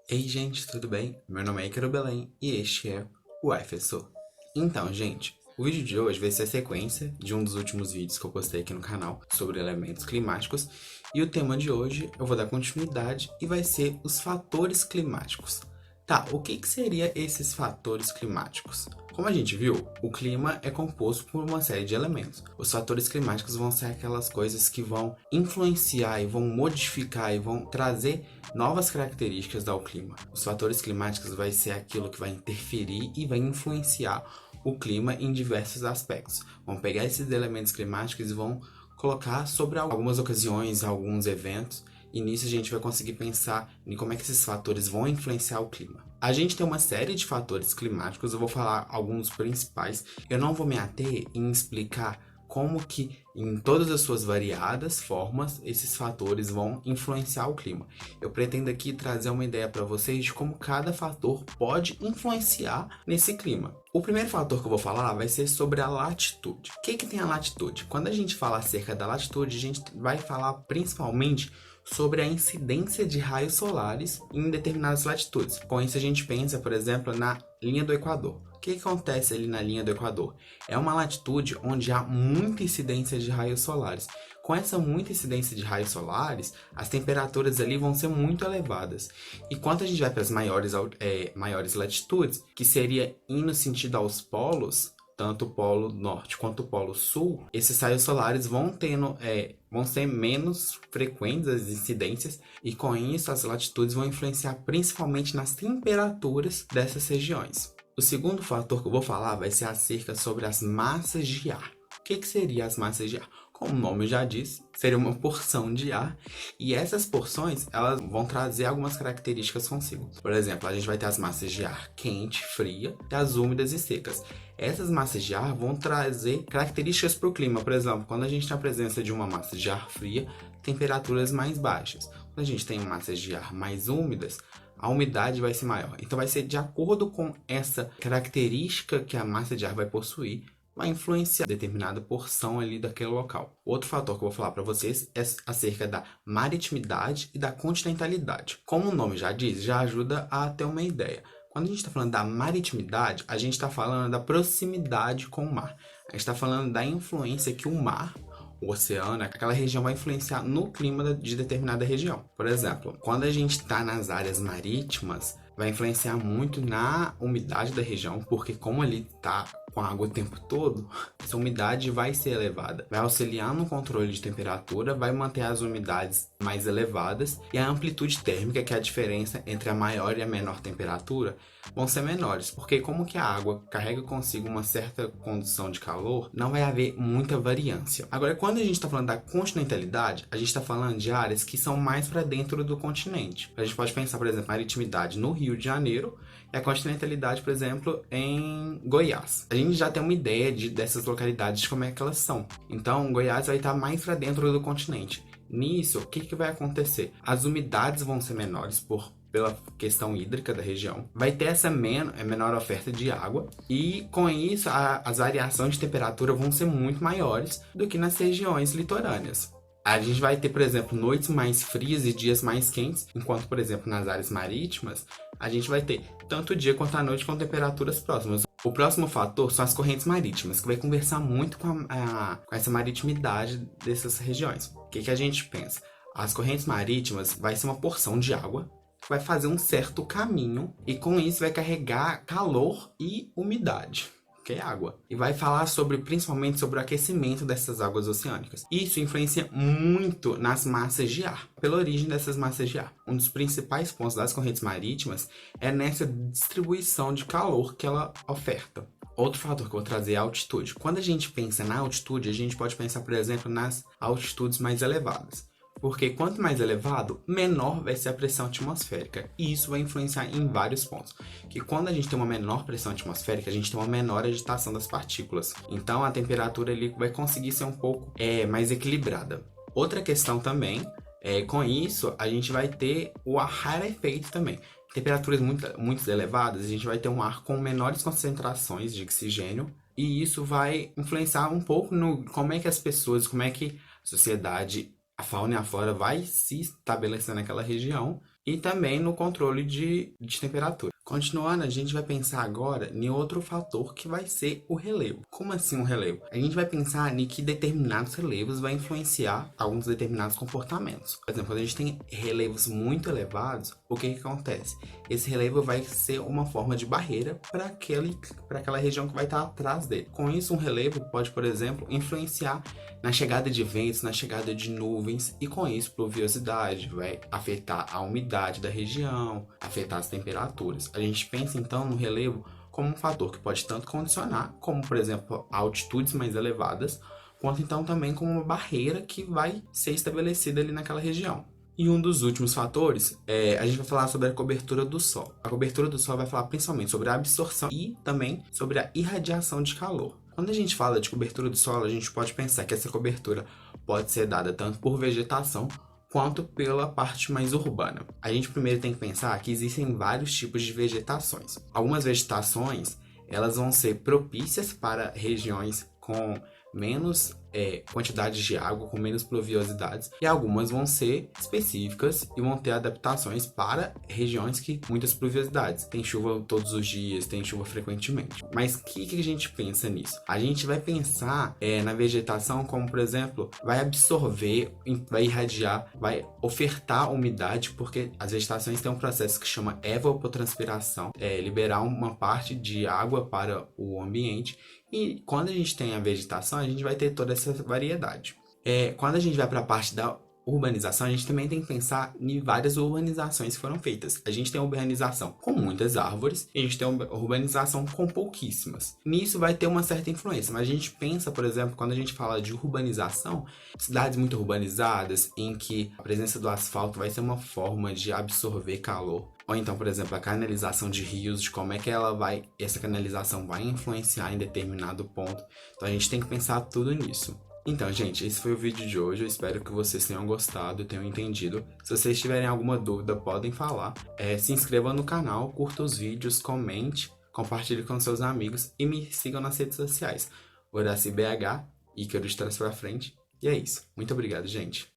Ei, gente, tudo bem? Meu nome é Ícaro Belém e este é o Efeso. Então, gente, o vídeo de hoje vai ser a sequência de um dos últimos vídeos que eu postei aqui no canal sobre elementos climáticos. E o tema de hoje eu vou dar continuidade e vai ser os fatores climáticos. Tá, o que seria esses fatores climáticos? Como a gente viu, o clima é composto por uma série de elementos. Os fatores climáticos vão ser aquelas coisas que vão influenciar e vão modificar e vão trazer novas características ao clima. Os fatores climáticos vai ser aquilo que vai interferir e vai influenciar o clima em diversos aspectos. Vão pegar esses elementos climáticos e vão colocar sobre algumas ocasiões, alguns eventos, e nisso a gente vai conseguir pensar em como é que esses fatores vão influenciar o clima. A gente tem uma série de fatores climáticos, eu vou falar alguns principais. Eu não vou me ater em explicar como que em todas as suas variadas formas esses fatores vão influenciar o clima. Eu pretendo aqui trazer uma ideia para vocês de como cada fator pode influenciar nesse clima. O primeiro fator que eu vou falar vai ser sobre a latitude. O que tem a latitude? Quando a gente fala acerca da latitude, a gente vai falar principalmente sobre a incidência de raios solares em determinadas latitudes. Com isso a gente pensa, por exemplo, na linha do Equador. O que acontece ali na linha do Equador? É uma latitude onde há muita incidência de raios solares. Com essa muita incidência de raios solares, as temperaturas ali vão ser muito elevadas. E quando a gente vai para as maiores latitudes, que seria indo sentido aos polos, tanto o polo norte quanto o polo sul, esses raios solares vão ser menos frequentes as incidências, e com isso as latitudes vão influenciar principalmente nas temperaturas dessas regiões. O segundo fator que eu vou falar vai ser acerca sobre as massas de ar. O que seria as massas de ar? Como o nome já diz, seria uma porção de ar, e essas porções elas vão trazer algumas características consigo. Por exemplo, a gente vai ter as massas de ar quente, fria, e as úmidas e secas. Essas massas de ar vão trazer características para o clima. Por exemplo, quando a gente tem a presença de uma massa de ar fria, temperaturas mais baixas. Quando a gente tem massas de ar mais úmidas, a umidade vai ser maior. Então vai ser de acordo com essa característica que a massa de ar vai possuir, vai influenciar determinada porção ali daquele local. Outro fator que eu vou falar para vocês é acerca da maritimidade e da continentalidade. Como o nome já diz, já ajuda a ter uma ideia. Quando a gente está falando da maritimidade, a gente está falando da proximidade com o mar. A gente está falando da influência que o mar, o oceano, aquela região vai influenciar no clima de determinada região. Por exemplo, quando a gente está nas áreas marítimas, vai influenciar muito na umidade da região, porque como ali está com a água o tempo todo, essa umidade vai ser elevada. Vai auxiliar no controle de temperatura, vai manter as umidades mais elevadas, e a amplitude térmica, que é a diferença entre a maior e a menor temperatura, vão ser menores, porque como que a água carrega consigo uma certa condição de calor, não vai haver muita variância. Agora, quando a gente está falando da continentalidade, a gente está falando de áreas que são mais para dentro do continente. A gente pode pensar, por exemplo, a maritimidade no Rio de Janeiro e a continentalidade, por exemplo, em Goiás. A gente já tem uma ideia dessas localidades, de como é que elas são. Então, Goiás vai estar mais para dentro do continente. Nisso, o que vai acontecer? As umidades vão ser menores pela questão hídrica da região, vai ter essa menor oferta de água, e com isso as variações de temperatura vão ser muito maiores do que nas regiões litorâneas. A gente vai ter, por exemplo, noites mais frias e dias mais quentes, enquanto, por exemplo, nas áreas marítimas, a gente vai ter tanto o dia quanto a noite com temperaturas próximas. O próximo fator são as correntes marítimas, que vai conversar muito com essa maritimidade dessas regiões. O que a gente pensa? As correntes marítimas vai ser uma porção de água que vai fazer um certo caminho, e com isso vai carregar calor e umidade, que é água. E vai falar principalmente sobre o aquecimento dessas águas oceânicas. Isso influencia muito nas massas de ar, pela origem dessas massas de ar. Um dos principais pontos das correntes marítimas é nessa distribuição de calor que ela oferta. Outro fator que eu vou trazer é a altitude. Quando a gente pensa na altitude, a gente pode pensar, por exemplo, nas altitudes mais elevadas. Porque quanto mais elevado, menor vai ser a pressão atmosférica. E isso vai influenciar em vários pontos. Que quando a gente tem uma menor pressão atmosférica, a gente tem uma menor agitação das partículas. Então a temperatura ali vai conseguir ser um pouco mais equilibrada. Outra questão também, com isso, a gente vai ter o ar rarefeito também. Temperaturas muito elevadas, a gente vai ter um ar com menores concentrações de oxigênio. E isso vai influenciar um pouco no como é que as pessoas, como é que a sociedade, a fauna e a flora vai se estabelecer naquela região, e também no controle de temperatura. Continuando, a gente vai pensar agora em outro fator que vai ser o relevo. Como assim um relevo? A gente vai pensar em que determinados relevos vai influenciar alguns determinados comportamentos. Por exemplo, quando a gente tem relevos muito elevados, o que acontece? Esse relevo vai ser uma forma de barreira para aquela região que vai estar atrás dele. Com isso, um relevo pode, por exemplo, influenciar na chegada de ventos, na chegada de nuvens, e com isso pluviosidade, vai afetar a umidade da região, afetar as temperaturas. A gente pensa então no relevo como um fator que pode tanto condicionar, como por exemplo altitudes mais elevadas, quanto então também como uma barreira que vai ser estabelecida ali naquela região. E um dos últimos fatores, a gente vai falar sobre a cobertura do Sol. A cobertura do Sol vai falar principalmente sobre a absorção e também sobre a irradiação de calor. Quando a gente fala de cobertura do solo, a gente pode pensar que essa cobertura pode ser dada tanto por vegetação quanto pela parte mais urbana. A gente primeiro tem que pensar que existem vários tipos de vegetações. Algumas vegetações, elas vão ser propícias para regiões com menos quantidade de água, com menos pluviosidades, e algumas vão ser específicas e vão ter adaptações para regiões que muitas pluviosidades. Tem chuva todos os dias, tem chuva frequentemente. Mas o que a gente pensa nisso? A gente vai pensar na vegetação como, por exemplo, vai absorver, vai irradiar, vai ofertar umidade, porque as vegetações têm um processo que chama evapotranspiração, liberar uma parte de água para o ambiente. E quando a gente tem a vegetação, a gente vai ter toda essa variedade. Quando a gente vai para a parte da urbanização, a gente também tem que pensar em várias urbanizações que foram feitas. A gente tem urbanização com muitas árvores e a gente tem urbanização com pouquíssimas. Nisso vai ter uma certa influência, mas a gente pensa, por exemplo, quando a gente fala de urbanização, cidades muito urbanizadas em que a presença do asfalto vai ser uma forma de absorver calor. Ou então, por exemplo, a canalização de rios, de como é que essa canalização vai influenciar em determinado ponto. Então a gente tem que pensar tudo nisso. Então, gente, esse foi o vídeo de hoje. Eu espero que vocês tenham gostado, tenham entendido. Se vocês tiverem alguma dúvida, podem falar. Se inscreva no canal, curta os vídeos, comente, compartilhe com seus amigos e me sigam nas redes sociais. HoracioBH, Ícaro de Trás pra Frente. E é isso. Muito obrigado, gente.